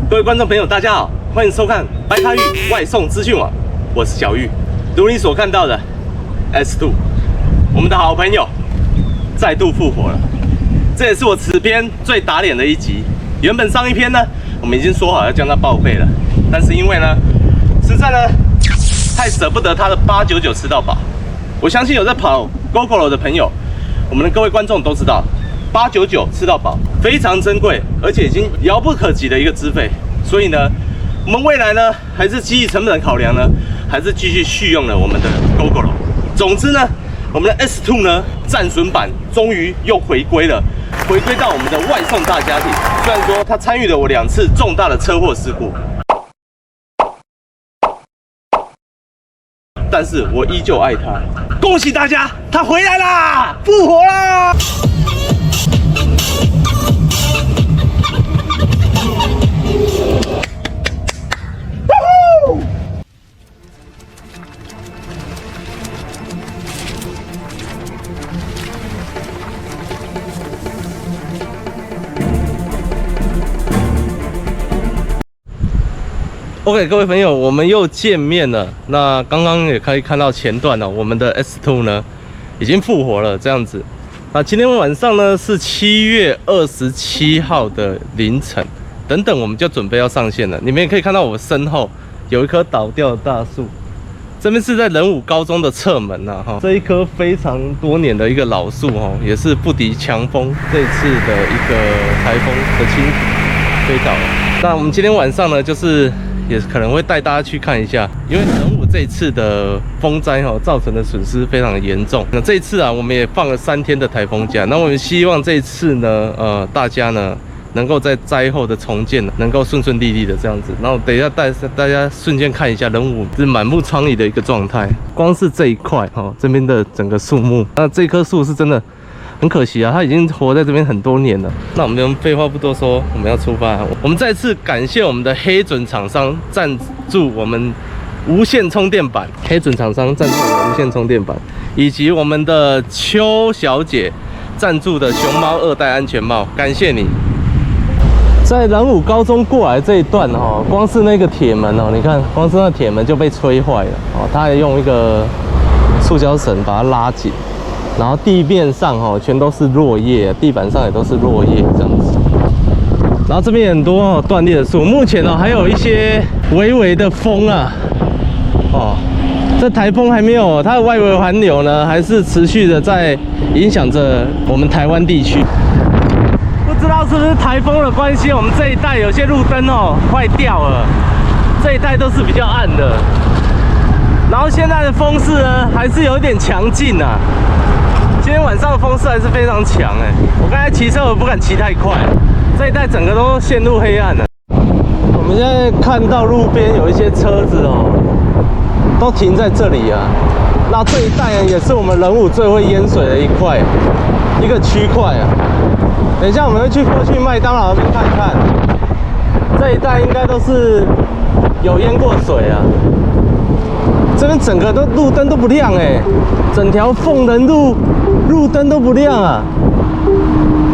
各位观众朋友，大家好，欢迎收看白咖玉外送资讯网，我是小玉。如你所看到的 S2， 我们的好朋友再度复活了。这也是我此篇最打脸的一集。原本上一篇呢，我们已经说好要将它报废了，但是因为呢，实在呢太舍不得它的899吃到饱。我相信有在跑 Gogoro 的朋友，我们的各位观众都知道。899吃到饱非常珍贵，而且已经遥不可及的一个资费。所以呢，我们未来呢，还是基于成本的考量呢，还是继续续用了我们的 Gogoro。总之呢，我们的 S2 呢，战损版终于又回归了，回归到我们的外送大家庭。虽然说它参与了我2次重大的车祸事故，但是我依旧爱它。恭喜大家，它回来啦，复活啦！OK， 各位朋友，我们又见面了。那刚刚也可以看到前段了，我们的 S2 呢已经复活了，这样子。那今天晚上呢是7月27号的凌晨，等等我们就准备要上线了。你们也可以看到我身后有一棵倒掉的大树，这边是在仁武高中的侧门呐，哈，这一棵非常多年的一个老树哦，也是不敌强风这次的一个台风的侵袭飞倒了。那我们今天晚上呢，也可能会带大家去看一下，因为仁武这一次的风灾造成的损失非常的严重。那这一次啊，我们也放了3天的台风假。那我们希望这一次呢，大家呢能够在灾后的重建能够顺顺利利的这样子。然后等一下带大家瞬间看一下仁武是满目疮痍的一个状态。光是这一块这边的整个树木，那这棵树是真的很可惜啊，它已经活在这边很多年了。那我们废话不多说，我们要出发。我们再次感谢我们的黑准厂商赞助我们无线充电板，黑准厂商赞助我们无线充电板，以及我们的邱小姐赞助的熊猫2代安全帽，感谢你。在仁武高中过来这一段光是那个铁门你看，光是那铁门就被吹坏了他还用一个塑胶绳把它拉紧。然后地面上全都是落叶，地板上也都是落叶这样子。然后这边很多断裂的树，目前还有一些微微的风啊，这台风还没有，它的外围环流呢还是持续的在影响着我们台湾地区。不知道是不是台风的关系，我们这一带有些路灯坏掉了，这一带都是比较暗的。然后现在的风势呢还是有点强劲啊。今天晚上的风势还是非常强我刚才骑车我不敢骑太快，这一带整个都陷入黑暗了。我们现在看到路边有一些车子都停在这里啊。那这一带也是我们仁武最会淹水的一个区块啊。等一下我们会过去麦当劳那边看一看，这一带应该都是有淹过水啊。这边整个路灯都不亮整条凤仁路灯都不亮啊。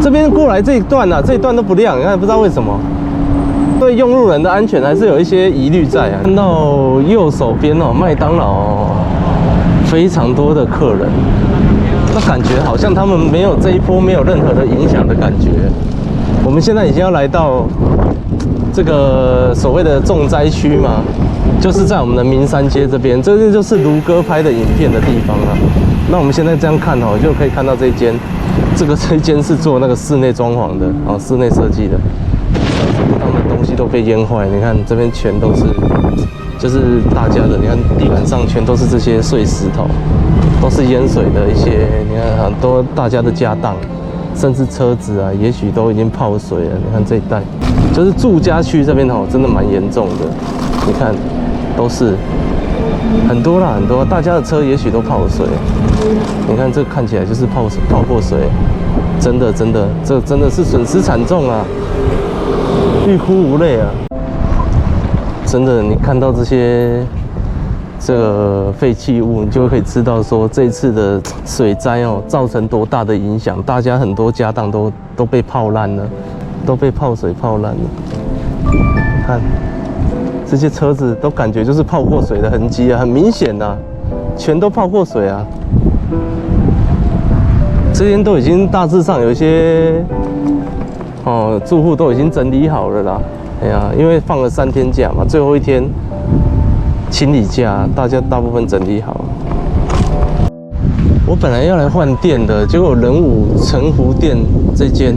这边过来这一段啊，这一段都不亮，你看不知道为什么。对用路人的安全还是有一些疑虑在啊。看到右手边麦当劳非常多的客人，那感觉好像他们没有这一波没有任何的影响的感觉。我们现在已经要来到这个所谓的重灾区嘛。就是在我们的民山街这边，这边就是卢哥拍的影片的地方啊。那我们现在这样看就可以看到这一间是做那个室内装潢的室内设计的。他们的东西都被淹坏，你看这边全都是，就是大家的，你看地板上全都是这些碎石头，都是淹水的一些，你看很多大家的家当，甚至车子啊，也许都已经泡水了。你看这一带，就是住家区这边真的蛮严重的，你看。都是很多啦，很多大家的车也许都泡水。你看这看起来就是泡过水，真的，这真的是损失惨重啊，欲哭无泪啊！真的，你看到这些这个废弃物，你就可以知道说这次的水灾哦，造成多大的影响，大家很多家当都被泡烂了，都被泡水泡烂了。看这些车子都感觉就是泡过水的痕迹啊，很明显啊，全都泡过水啊。这边都已经大致上有一些住户都已经整理好了啦。哎呀，因为放了3天假嘛，最后一天清理假，大部分整理好了。我本来要来换电的，结果仁武澄湖店这间，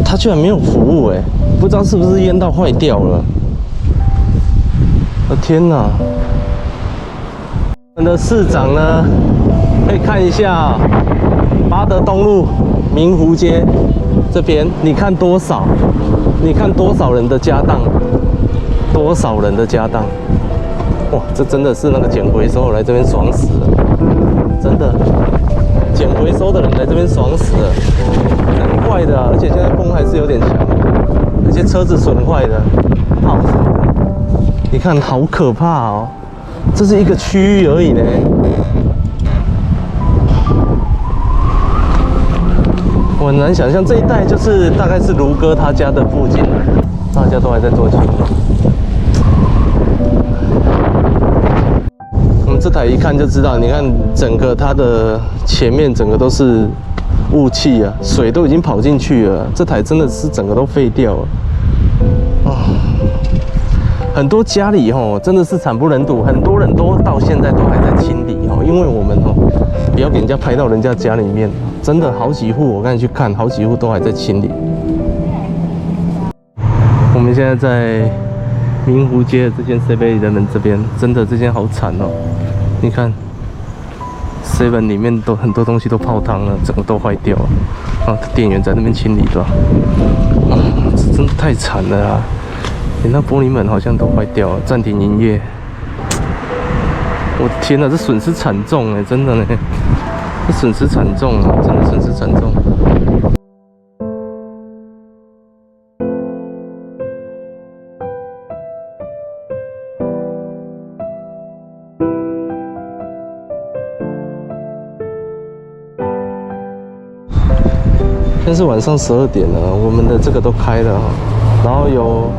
它居然没有服务哎，不知道是不是淹到坏掉了。我的天哪！我们的市长呢，可以看一下八德东路明湖街这边，你看多少？你看多少人的家当？多少人的家当？哇，这真的是那个捡回收来这边爽死了，真的，捡回收的人来这边爽死了，很坏的啊，而且现在风还是有点强，而且车子损坏的，泡水的，你看好可怕哦，这是一个区域而已呢。我很难想象这一带就是大概是卢哥他家的附近，大家都还在做清理。我们这台一看就知道，你看整个它的前面整个都是雾气啊，水都已经跑进去了，这台真的是整个都废掉了。很多家里真的是惨不忍睹，很多人都到现在都还在清理因为我们不要给人家拍到人家家里面，真的好几户，我刚才去看，好几户都还在清理。我们现在在明湖街的这间 7-Eleven 这边，真的这间好惨哦！你看 7 里面都很多东西都泡汤了，整个都坏掉了。店员在那边清理的，这真的太惨了啊！连那玻璃门好像都坏掉了，暂停营业。我的天哪，这损失惨重哎，真的呢，这损失惨重啊，真的损失惨重。现在是晚上12点了，我们的这个都开了然后有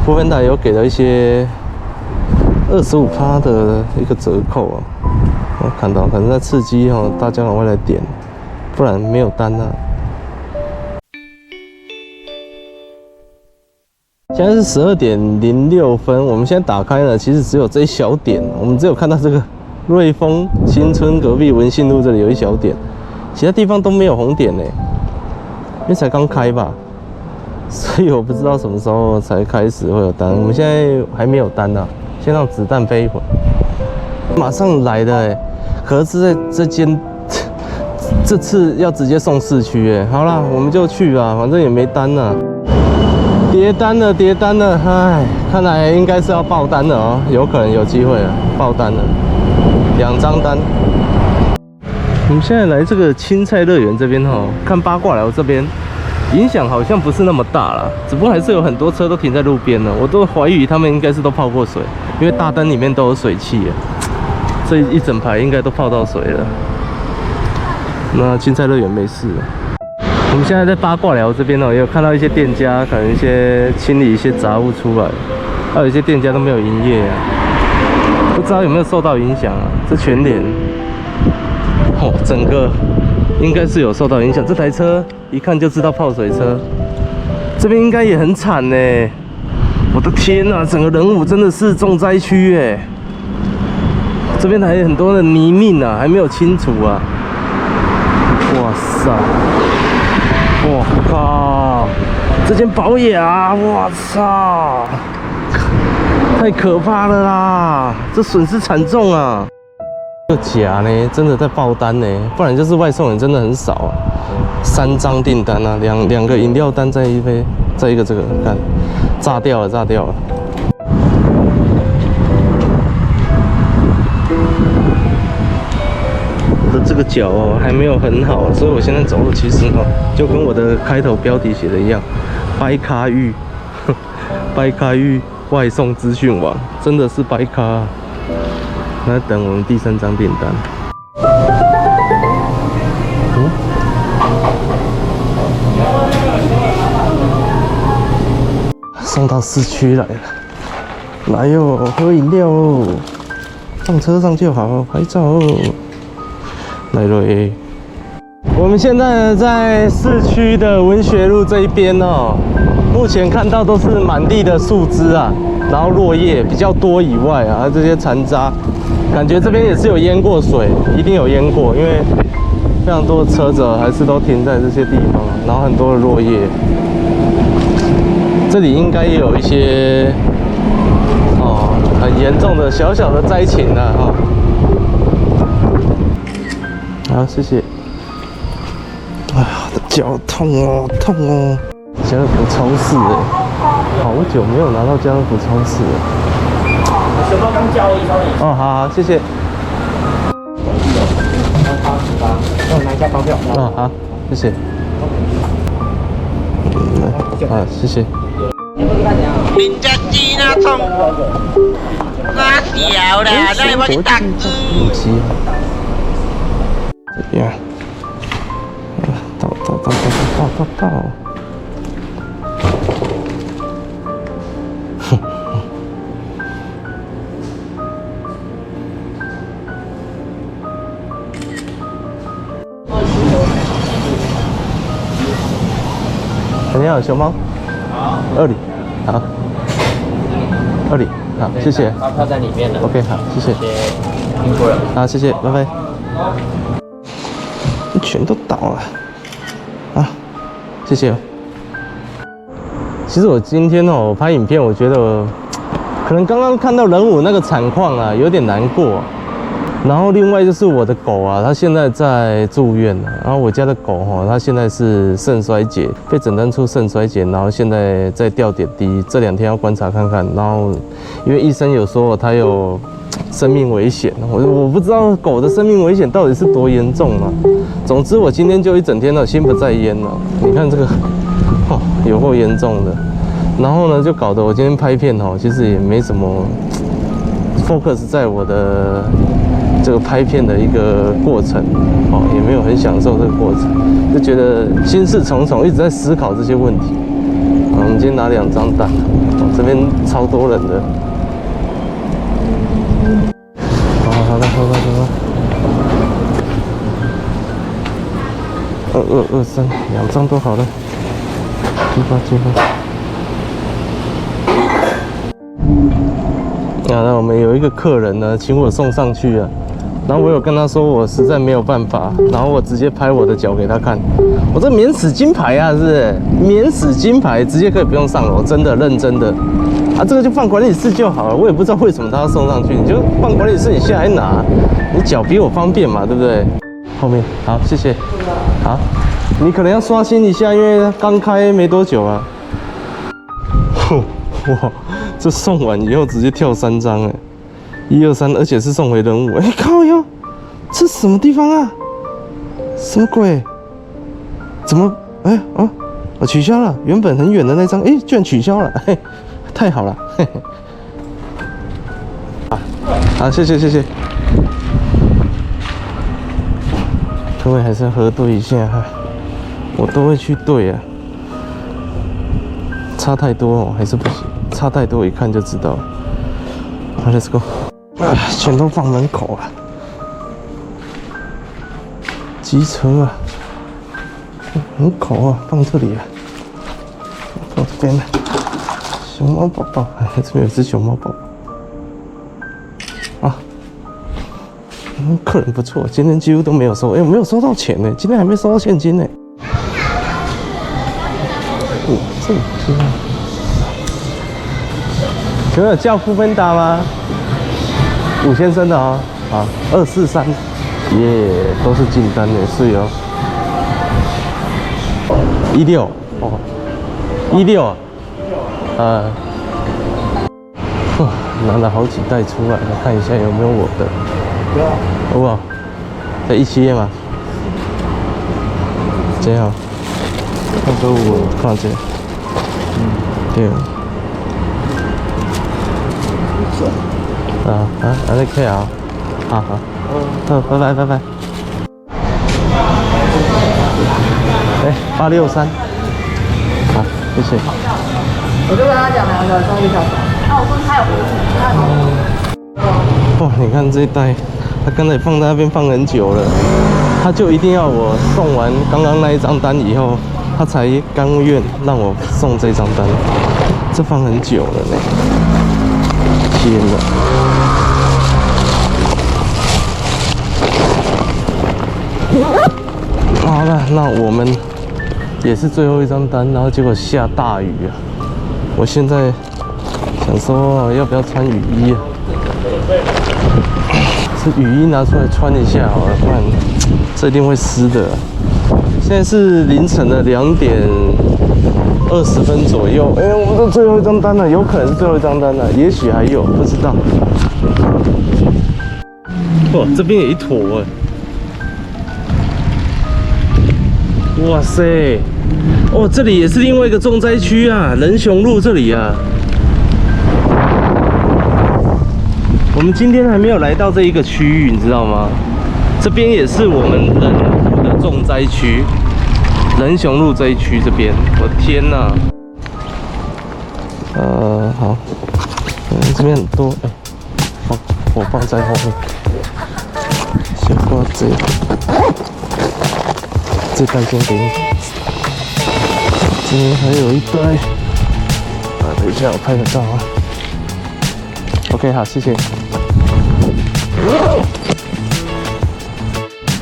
Foodpanda有给了一些25%的一个折扣啊，我看到可能在刺激大家赶快来点，不然没有单啊。现在是12点06分，我们现在打开呢，其实只有这一小点，我们只有看到这个瑞丰新村隔壁文信路这里有一小点，其他地方都没有红点呢，因为才刚开吧。所以我不知道什么时候才开始会有单，我们现在还没有单呢，先让子弹飞一会儿，马上来的哎，可是在这间，这次要直接送市区哎，好啦，我们就去吧，反正也没单呢，跌单了，跌单了，唉，看来应该是要爆单了哦，有可能有机会了，爆单了，2张单。我们现在来这个青菜乐园这边看八卦寮这边。影响好像不是那么大啦，只不过还是有很多车都停在路边了，我都怀疑他们应该是都泡过水，因为大灯里面都有水汽，这一整排应该都泡到水了。那青菜乐园没事了。我们现在在八卦寮这边也有看到一些店家可能一些清理一些杂物出来，还有一些店家都没有营业啊，不知道有没有受到影响啊？这全联，整个应该是有受到影响，这台车。一看就知道泡水车，这边应该也很惨呢。我的天哪，整个仁武真的是重灾区哎！这边还有很多的泥泞啊，还没有清除啊！哇塞！我靠！这间宝雅，我操！太可怕了啦！这损失惨重啊！这假呢，真的在爆单呢，不然就是外送人真的很少啊。3张订单啊，两个饮料单再一个这个，看炸掉了，炸掉了。我的这个脚还没有很好，所以我现在走路其实就跟我的开头标题写的一样，掰咖玉，掰咖玉外送资讯网，真的是掰咖啊。那等我们第3张订单。上到市区来了，来哟，喝饮料哦，上车上就好，拍照哦。来了耶！我们现在呢在市区的文学路这一边哦，目前看到都是满地的树枝啊，然后落叶比较多以外啊，这些残渣，感觉这边也是有淹过水，一定有淹过，因为非常多的车子还是都停在这些地方，然后很多的落叶。这里应该也有一些很严重的小小的灾情了哈。好，谢谢。哎呀，我的脚痛哦，痛哦！家乐福超市哎，好久没有拿到家乐福超市了。熊猫刚交一张。哦，好好，谢谢。拿一下发票。哦，好，谢谢。啊，谢谢。面只鸡啦，葱，拉条啦，来我去打鸡。这边，到。你好，熊猫。好。2里，好。2里，好，谢谢。发票在里面了。OK， 好，谢谢。辛苦了。好，谢谢，拜拜。全都倒了。啊，谢谢。其实我今天我拍影片，我觉得可能刚刚看到仁武那个惨况啊，有点难过。然后另外就是我的狗啊，它现在在住院了。然后我家的狗它现在是肾衰竭，被诊断出肾衰竭，然后现在在吊点滴，这2天要观察看看。然后因为医生有说它有生命危险，我不知道狗的生命危险到底是多严重啊。总之我今天就一整天心不在焉了。你看这个，有够严重的。然后呢，就搞得我今天拍片其实也没什么 focus 在我的这个拍片的一个过程，也没有很享受这个过程，就觉得心事重重，一直在思考这些问题。我们今天拿2张单，这边超多人的。好了，2223，2张都好了，进发。那我们有一个客人呢，请我送上去啊。然后我有跟他说，我实在没有办法，然后我直接拍我的脚给他看，我这免死金牌啊，是不是？免死金牌，直接可以不用上楼，真的认真的。啊，这个就放管理室就好了，我也不知道为什么他要送上去，你就放管理室，你下来拿，你脚比我方便嘛，对不对？后面好，谢谢。好，你可能要刷新一下，因为刚开没多久啊。哇，这送完以后直接跳3张哎，1、2、3，而且是送回仁武。靠哟，这什么地方啊？什么鬼？怎么？我取消了，原本很远的那张，居然取消了，嘿，太好了，嘿嘿。好，谢谢。各位还是要核对一下哈，我都会去对啊。差太多还是不行，差太多一看就知道了。好 ，Let's go。全都放门口啊，机车啊，门口啊，放这里啊，放这边呢。熊猫宝宝，这边有只熊猫宝宝。啊，客人不错，今天几乎都没有收，我没有收到钱呢，今天还没收到现金呢。这里请问有叫富芬达吗？5先生的好，243，都是进单的，是哦。16，16啊，拿了好几袋出来，我看一下有没有我的，有不？在17吗？这样。那个我看这，对。那可以啊，好，拜拜。863，好，谢谢。我就跟他讲2个送1条船。那我说他有哇，你看这一袋，他刚才放在那边放很久了，他就一定要我送完刚刚那一张单以后，他才甘愿让我送这张单。这放很久了呢，天哪！好了，那我们也是最后一张单，然后结果下大雨啊！我现在想说要不要穿雨衣啊？这雨衣拿出来穿一下好了，不然这一定会湿的。现在是凌晨的2点20分左右，我们的最后一张单了，有可能是最后一张单了，也许还有，不知道。哇，这边有一坨哎！哇塞！哦，这里也是另外一个重灾区啊，仁雄路这里啊。我们今天还没有来到这一个区域，你知道吗？这边也是我们仁路的重灾区，仁雄路这一区这边，我的天哪！好，这边很多，我放在后面，先挂这袋先给你，这边还有一袋，等一下我拍个照啊。OK， 好，谢谢。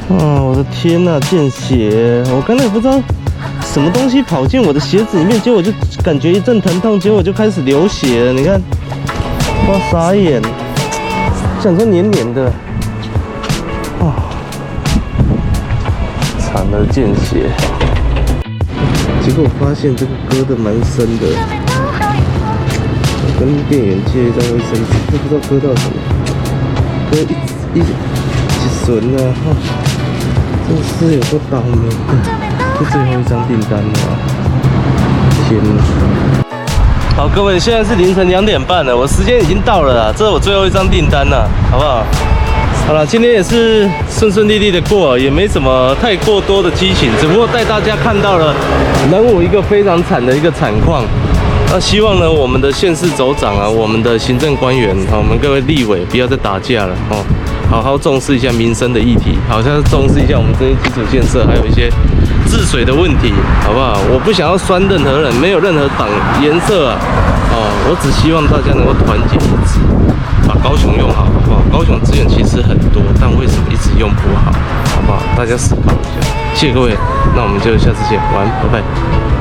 我的天哪，见血！我刚才也不知道什么东西跑进我的鞋子里面，结果就感觉一阵疼痛，结果就开始流血了。你看，哇，傻眼！想说黏黏的，惨了，见血！结果我发现这个割得蛮深的，我跟店员借一张卫生纸，都不知道割到什么，割一损啊！真是有够倒霉的，这最后一张订单了，天哪！好，各位，现在是凌晨2点半了，我时间已经到了啦，这是我最后一张订单了，好不好？好了，今天也是顺利的过，也没什么太过多的激情，只不过带大家看到了南武一个非常惨的一个惨况。那希望呢，我们的县市首长啊，我们的行政官员，我们各位立委不要再打架了哦。好好重视一下民生的议题，好像重视一下我们这些基础建设，还有一些治水的问题，好不好？我不想要酸任何人，没有任何党颜色啊，我只希望大家能够团结一致，把高雄用好，好不好？高雄资源其实很多，但为什么一直用不好，好不好？大家思考一下。谢谢各位，那我们就下次见，晚安，拜拜。